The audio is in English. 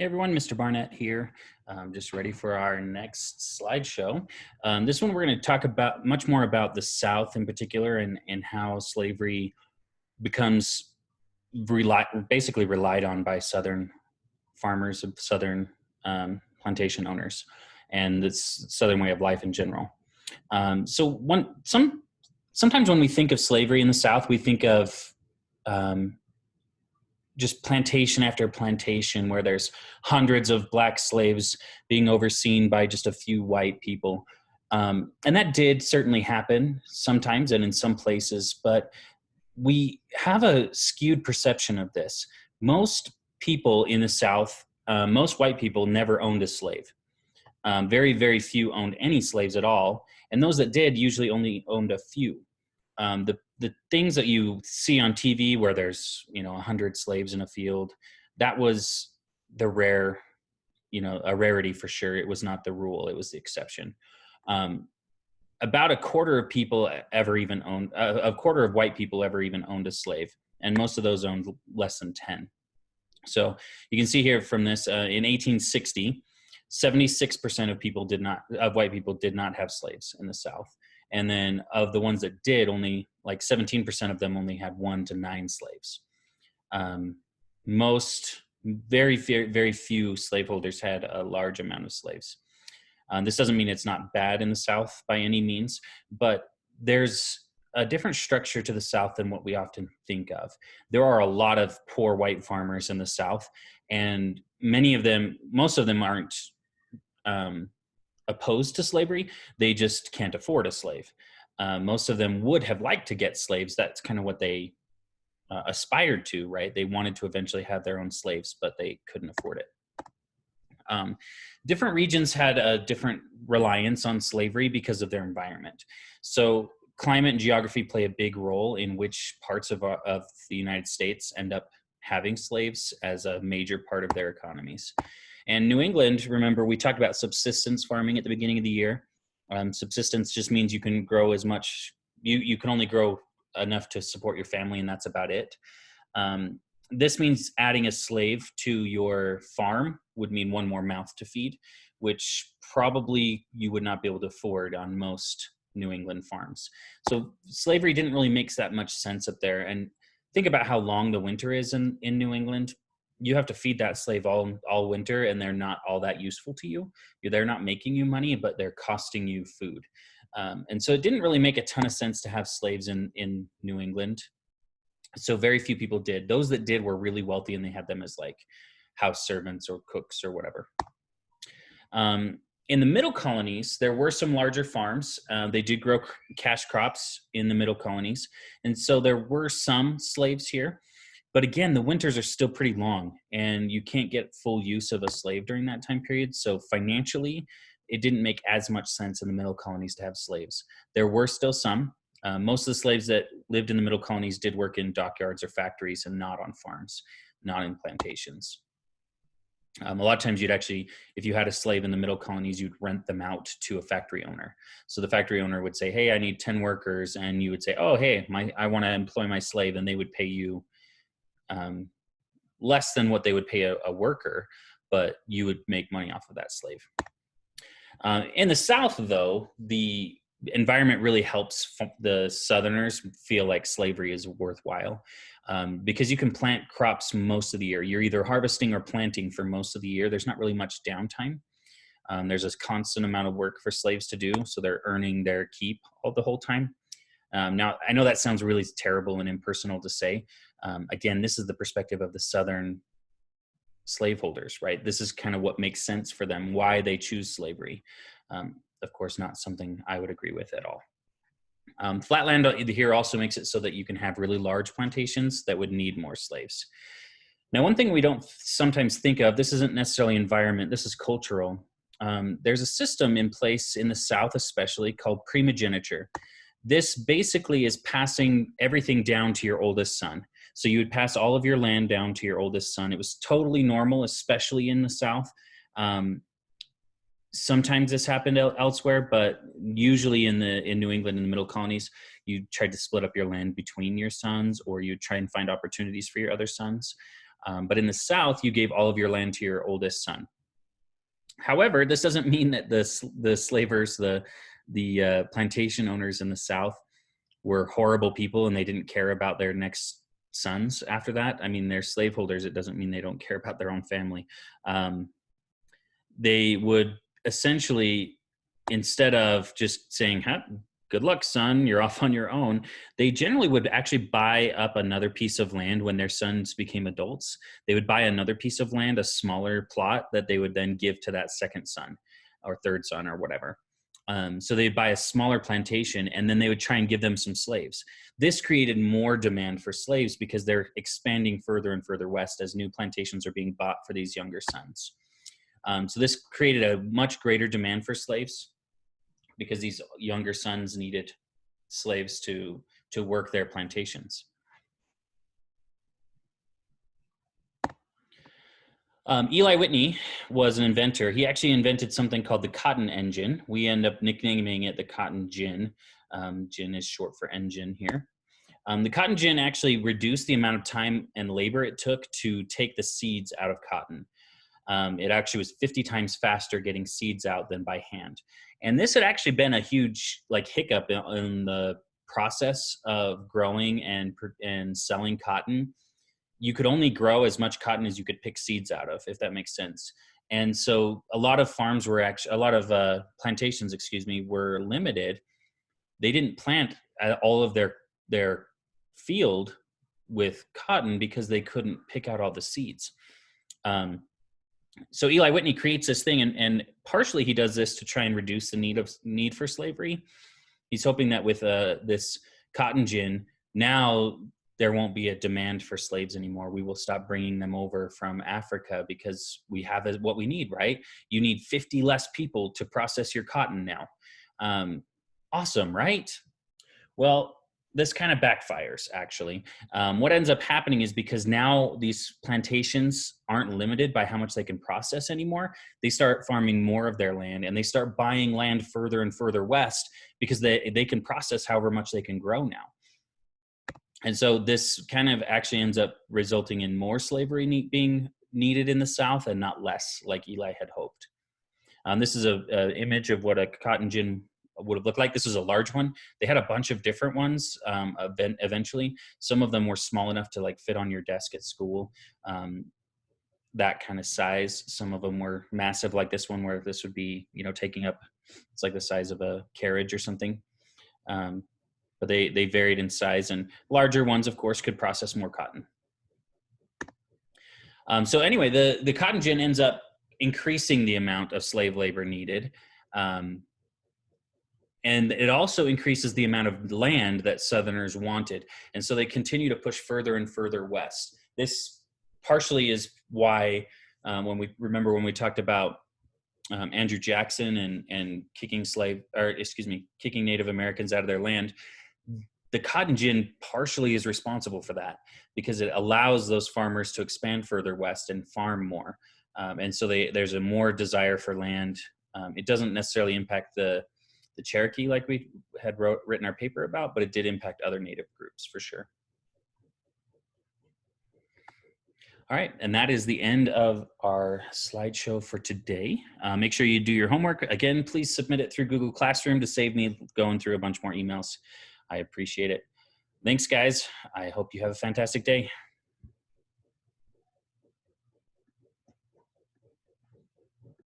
Hey everyone, Mr. Barnett here. Just ready for our next slideshow. This one we're going to talk about much more about the South in particular and how slavery becomes basically relied on by Southern farmers, Southern plantation owners, and this Southern way of life in general. Sometimes when we think of slavery in the South, we think of um, just plantation after plantation where there's hundreds of black slaves being overseen by just a few white people. And that did certainly happen sometimes and in some places, but we have a skewed perception of this. Most people in the South, most white people never owned a slave. Very, very few owned any slaves at all. And those that did usually only owned a few. The things that you see on TV where there's 100 slaves in a field, that was the rare, a rarity for sure. It was not the rule; it was the exception. About a quarter of people ever even owned a quarter of white people ever even owned a slave, and most of those owned less than 10. So you can see here from this in 1860, 76% of white people did not have slaves in the South. And then of the ones that did, only like 17% of them only had 1 to 9 slaves. Very few slaveholders had a large amount of slaves. This doesn't mean it's not bad in the South by any means, but there's a different structure to the South than what we often think of. There are a lot of poor white farmers in the South, and most of them aren't opposed to slavery. They just can't afford a slave. Most of them would have liked to get slaves. That's kind of what they aspired to, right? They wanted to eventually have their own slaves, but they couldn't afford it. Different regions had a different reliance on slavery because of their environment. So climate and geography play a big role in which parts of the United States end up having slaves as a major part of their economies. And New England, remember, we talked about subsistence farming at the beginning of the year. Subsistence just means you can grow as much, you can only grow enough to support your family, and that's about it. This means adding a slave to your farm would mean one more mouth to feed, which probably you would not be able to afford on most New England farms. So slavery didn't really make that much sense up there. And think about how long the winter is in New England. You have to feed that slave all winter, and they're not all that useful to you. They're not making you money, but they're costing you food. And so it didn't really make a ton of sense to have slaves in New England. So very few people did. Those that did were really wealthy, and they had them as like house servants or cooks or whatever. In the middle colonies, there were some larger farms. They did grow cash crops in the middle colonies. And so there were some slaves here. But again, the winters are still pretty long, and you can't get full use of a slave during that time period. So financially, it didn't make as much sense in the middle colonies to have slaves. There were still some. Most of the slaves that lived in the middle colonies did work in dockyards or factories and not on farms, not in plantations. A lot of times if you had a slave in the middle colonies, you'd rent them out to a factory owner. So the factory owner would say, hey, I need 10 workers. And you would say, oh, hey, I want to employ my slave. And they would pay you less than what they would pay a worker, but you would make money off of that slave. In the South, though, the environment really helps the Southerners feel like slavery is worthwhile because you can plant crops most of the year. You're either harvesting or planting for most of the year. There's not really much downtime. There's a constant amount of work for slaves to do, so they're earning their keep the whole time. Now, I know that sounds really terrible and impersonal to say. Again, this is the perspective of the Southern slaveholders, right? This is kind of what makes sense for them, why they choose slavery. Of course, not something I would agree with at all. Flatland here also makes it so that you can have really large plantations that would need more slaves. Now, one thing we don't sometimes think of, this isn't necessarily environment, this is cultural. There's a system in place in the South especially called primogeniture. This basically is passing everything down to your oldest son. So you would pass all of your land down to your oldest son. It was totally normal, especially in the South. Sometimes this happened elsewhere, but usually in New England, in the middle colonies, you tried to split up your land between your sons, or you try and find opportunities for your other sons. But in the South, you gave all of your land to your oldest son. However, this doesn't mean that the slavers, the plantation owners in the South were horrible people and they didn't care about their next sons after that. I mean, they're slaveholders. It doesn't mean they don't care about their own family. They would essentially, instead of just saying, good luck, son, you're off on your own, they generally would actually buy up another piece of land when their sons became adults. They would buy another piece of land, a smaller plot that they would then give to that second son or third son or whatever. So they'd buy a smaller plantation and then they would try and give them some slaves. This created more demand for slaves because they're expanding further and further west as new plantations are being bought for these younger sons. So this created a much greater demand for slaves because these younger sons needed slaves to work their plantations. Eli Whitney was an inventor. He actually invented something called the cotton engine. We end up nicknaming it the cotton gin. Gin is short for engine here. The cotton gin actually reduced the amount of time and labor it took to take the seeds out of cotton. It actually was 50 times faster getting seeds out than by hand. And this had actually been a huge hiccup in the process of growing and selling cotton. You could only grow as much cotton as you could pick seeds out of, if that makes sense. And so a lot of farms were actually, a lot of plantations, were limited. They didn't plant all of their field with cotton because they couldn't pick out all the seeds. So Eli Whitney creates this thing, and partially he does this to try and reduce the need for slavery. He's hoping that with this cotton gin, now there won't be a demand for slaves anymore. We will stop bringing them over from Africa because we have what we need, right? You need 50 less people to process your cotton now. Awesome, right? Well, this kind of backfires, actually. What ends up happening is because now these plantations aren't limited by how much they can process anymore, they start farming more of their land and they start buying land further and further west because they can process however much they can grow now. And so this kind of actually ends up resulting in more slavery being needed in the South and not less, like Eli had hoped. This is an image of what a cotton gin would have looked like. This is a large one. They had a bunch of different ones eventually. Some of them were small enough to fit on your desk at school, that kind of size. Some of them were massive, like this one, where this would be, taking up, it's like the size of a carriage or something. But they varied in size, and larger ones, of course, could process more cotton. So anyway, the cotton gin ends up increasing the amount of slave labor needed. And it also increases the amount of land that Southerners wanted. And so they continue to push further and further west. This partially is why, when we talked about Andrew Jackson and kicking Native Americans out of their land, the cotton gin partially is responsible for that because it allows those farmers to expand further west and farm more. And so there's a more desire for land. It doesn't necessarily impact the Cherokee like we had written our paper about, but it did impact other Native groups for sure. All right, and that is the end of our slideshow for today. Make sure you do your homework. Again, please submit it through Google Classroom to save me going through a bunch more emails. I appreciate it. Thanks, guys. I hope you have a fantastic day.